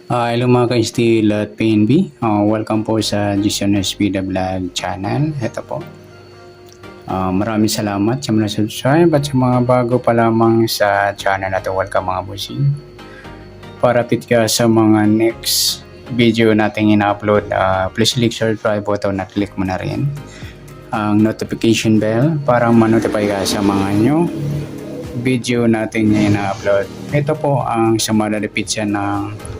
Hello mga ka-steel at PNB. Welcome po sa Jason SB Vlog channel. Ito po. Maraming salamat sa mga subscribe at sa mga bago pa lamang sa channel na ito. Welcome mga busing. Para update ka sa mga next video nating ina-upload, please click subscribe button at click mo na rin ang notification bell para ma-notify ka sa mga new video nating ina-upload. Ito po ang sumalapit siya ng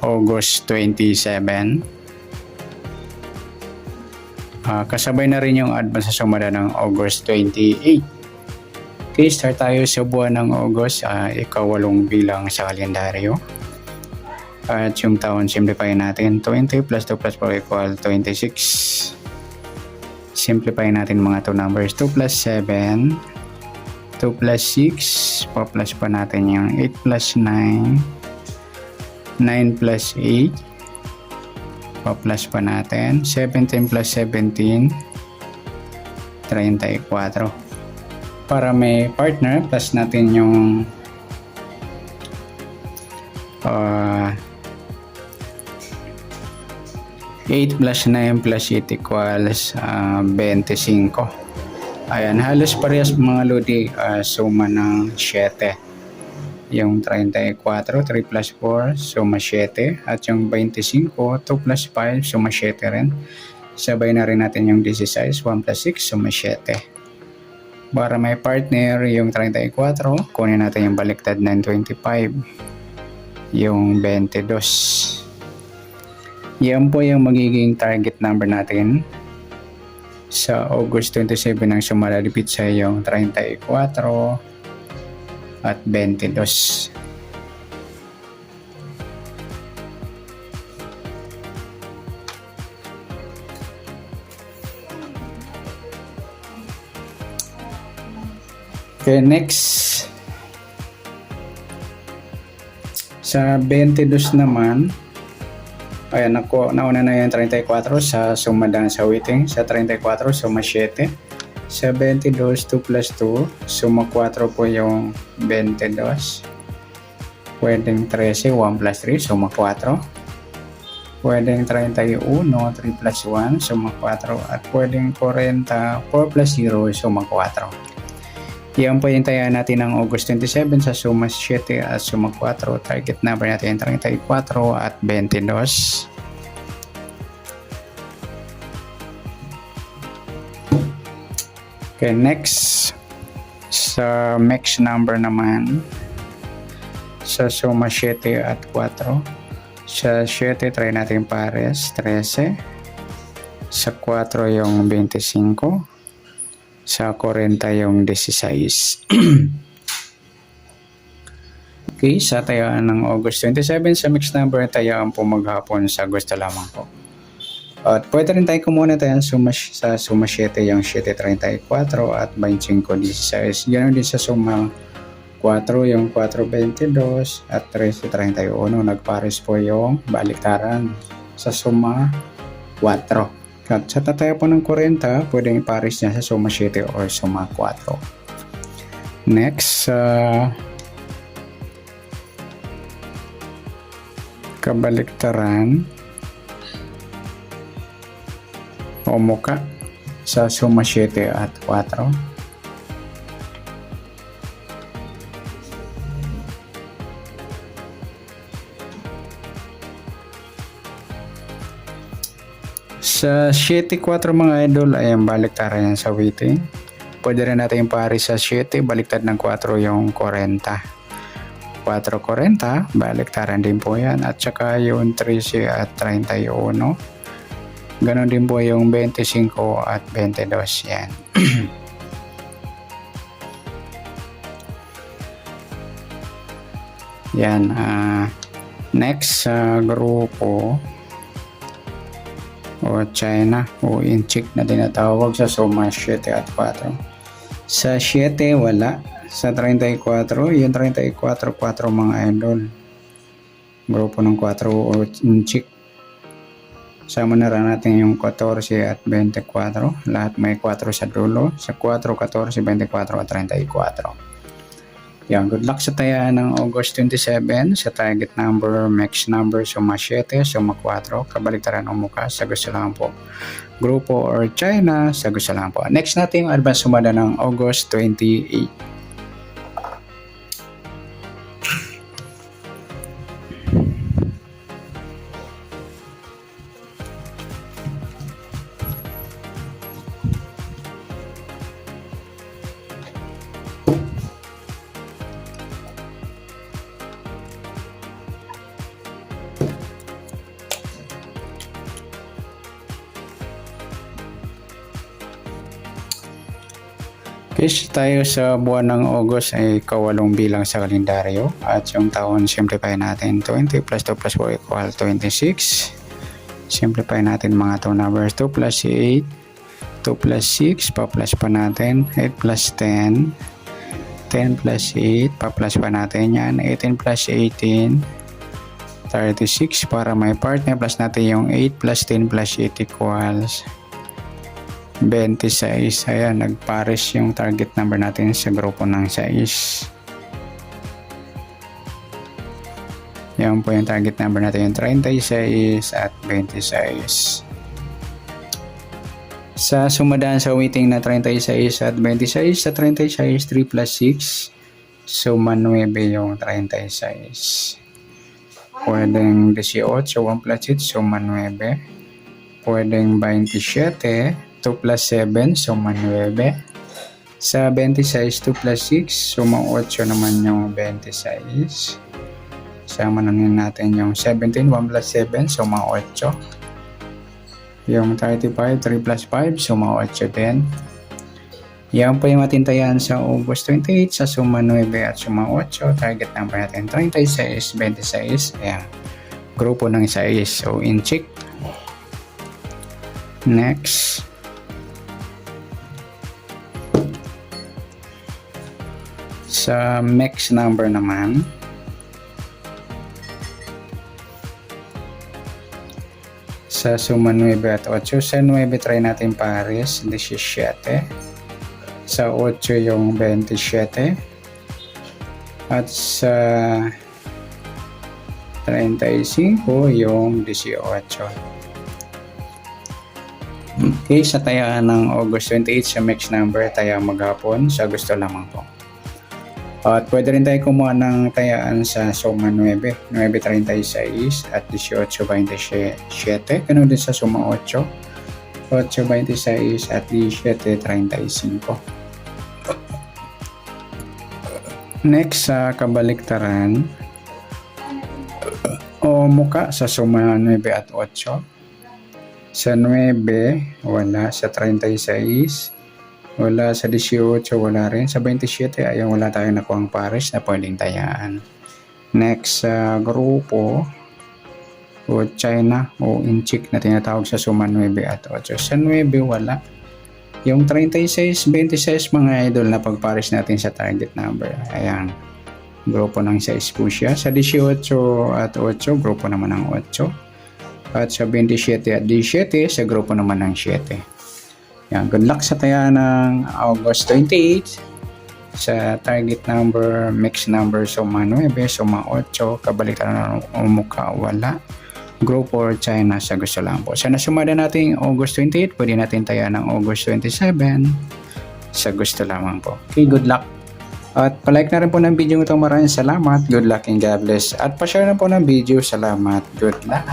August 27. Kasabay na rin yung advance sa sumada ng August 28. Okay, start tayo sa buwan ng August, ikawalong bilang sa kalendaryo. At yung taon, simplify natin. 20 plus 2 plus 4 equal 26. Simplify natin mga 2 numbers. 2 plus 7, 2 plus 6, pa-plus pa natin yung 8 plus 9, 9 plus 8, pa-plus pa natin, 17 plus 17, 34. Para may partner, plus natin yung 8 plus 9 plus 8 equals 25. Ayan, halos parehas mga lodi, suma ng 7. Yung 34, 3 plus 4, suma 7. At yung 25, 2 plus 5, suma 7 rin. Sabay na rin natin yung 16, 1 plus 6, suma 7. Para may partner, yung 34, kunin natin yung baliktad ng 25. Yung 22. Yan po yung magiging target number natin sa August 27 ang sumalalipit sa yung 34 at 22. Okay, next. Sa 22 naman, ayan, nauna na yung 34 sa sumadaan sa waiting. Sa 34, suma 7. Sa 22, 2 plus 2, suma 4 po yung 22. Pwedeng 13, 1 plus 3, suma 4. Pwedeng 31, 3 plus 1, suma 4. At pwedeng 40, 4 plus 0, suma 4. Yan po yung taya natin ng August 27 sa suma 7 at suma 4. Target number natin 34 at 22. Okay, next. Sa mix number naman, sa suma 7 at 4. Sa 7, try natin pares, 13. Sa 4 yung 25. Sa 40 yung 16. Okay, sa tayaan ng August 27 sa mixed number, tayaan po maghapon sa gusto lamang po. At pwede rin tayo kumuna tayo sa suma 7 yung 734 at 2516. Ganoon din sa suma 4 yung 422 at 1331. Nagpares po yung baliktaran sa suma 4. At sa tataya po ng 40, pwedeng ipares niya sa suma 7 or suma 4. Next, kabaliktaran o muka sa suma 7 at 4. Sa 7-4 mga idol ay ang baliktaran yan sa waiting. Pwede rin natin yung pari sa 7, baliktad ng 4 yung 40. 4-40, baliktaran din po yan. At saka yung 13 at 31. Ganon din po yung 25 at 22 yan. Yan. Next sa grupo o China o inchik na tinatawag sa suma 7 at 4. Sa 7 wala. Sa 34, yung 34, 4 mga idol. Grupo ng 4 o inchik. Sama na rin natin yung 14 at 24. Lahat may 4 sa dulo. Sa 4, 14, 24 at 34. Yan, good luck sa taya ng August 27 sa target number, max number, suma 7, suma 4, kabaliktaran o mukha sa gusto lang po. Grupo or China sa gusto lang po. Next natin yung advance sumada ng August 28. Case tayo sa buwan ng August ay kawalong bilang sa kalendaryo at yung taon simplify natin 20 plus 2 plus 4 equal 26. Simplify natin mga taon numbers 2 plus 8, 2 plus 6, pa-plus pa natin 8 plus 10, 10 plus 8, pa-plus pa natin yan 18 plus 18, 36 para may partner plus natin yung 8 plus 10 plus 8 equals 26. Ayan, nagpares yung target number natin sa grupo ng 6. Yan po yung target number natin, yung 36 at 26. Sa sumadaan sa waiting na 36 at 26, sa 36, 3 plus 6, suma 9 yung 36. Pwedeng 18, 1 plus 8, suma 9. Pwedeng 27, 2 plus 7, suma 9. Sa 26, 2 plus 6, suma 8 naman yung 26. Sama na natin yung 17, 1 plus 7, suma 8. Yung 35, 3 plus 5, suma 8 din. Yan po yung matintayan sa August 28 sa suma 9 at suma 8. Target number natin 36, 26. Ayan. Grupo ng 6. So, in check. Next. Sa max number naman, sa suma 9 at 8, sa 9 try natin pares 17, sa 8 yung 27, at sa 35 yung 18. Okay, sa tayaan ng August 28 sa max number, taya maghapon sa gusto lamang po. At pwede rin tayo kumuha ng tayaan sa suma 9, 9.36 at 18.27. Ganun din sa suma 8, 8.26 at 17.35. Next, sa kabaliktaran o muka sa suma 9 at 8. Sa 9, wala. Sa 36, wala. Sa 18, wala rin. Sa 27, ayun, wala tayong nakuhang pares na pwedeng tayaan. Next, sa grupo o China o inchik na tinatawag sa suma 9 at 8. Sa 9, wala. Yung 36, 26, mga idol na pagpares natin sa target number. Ayan, grupo ng 6 po siya. Sa 18 at 8, grupo naman ng 8. At sa 27 at 17, sa grupo naman ng 7. Yan, good luck sa taya ng August 28 sa target number, mix number, suma 9, suma 8, kabaliktaran o mukha, wala. Group or China sa gusto lang po. Sa nasumada natin August 28, pwede natin taya ng August 27 sa gusto lamang po. Okay, good luck. At palike na rin po ng video ito. Maraming salamat. Good luck and God bless. At pa-share na po ng video. Salamat. Good luck.